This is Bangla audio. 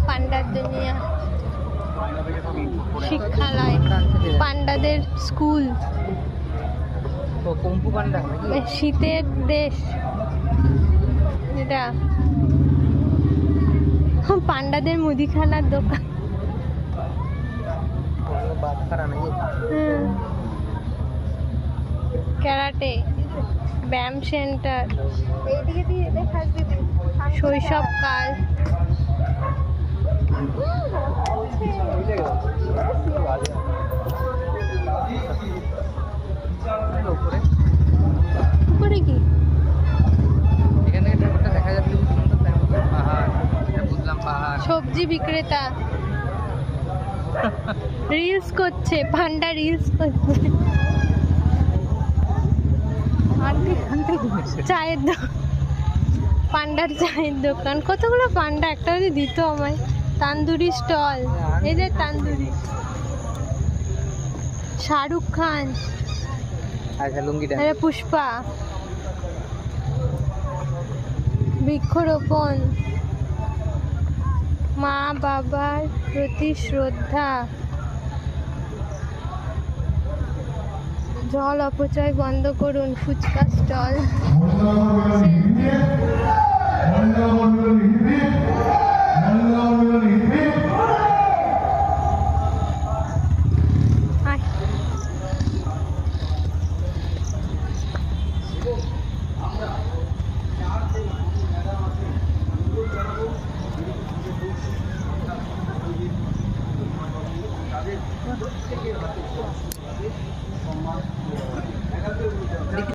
পান্ডার দুনিয়া, শিক্ষালয়, পান্ডাদের স্কুল, কুম্ফু পান্ডা শীতের দেশ এটা, পান্ডাদের মুদিখানার দোকান, ক্যারাটে, ব্যায়াম সেন্টার, শৈশবকাল, উপরে কি এখানে ঠাকুরটা দেখা যাচ্ছে খুব সুন্দর, তার মধ্যে পাহাড়, বুঝলাম পাহাড়। সবজি বিক্রেতা রিলস করছে, পান্ডা রিলস করছে, চায়ের দোকান, পান্ডার চায়ের দোকান, কতগুলো পান্ডা, একটা যদি দিত আমায়। তান্দুরি স্টল, এই যে তান্দুরি, শাহরুখ খান, আচ্ছা লুঙ্গিটা পুষ্পা, বৃক্ষরোপণ, মা বাবার প্রতি শ্রদ্ধা, জল অপচয় বন্ধ করুন, ফুচকা স্টল।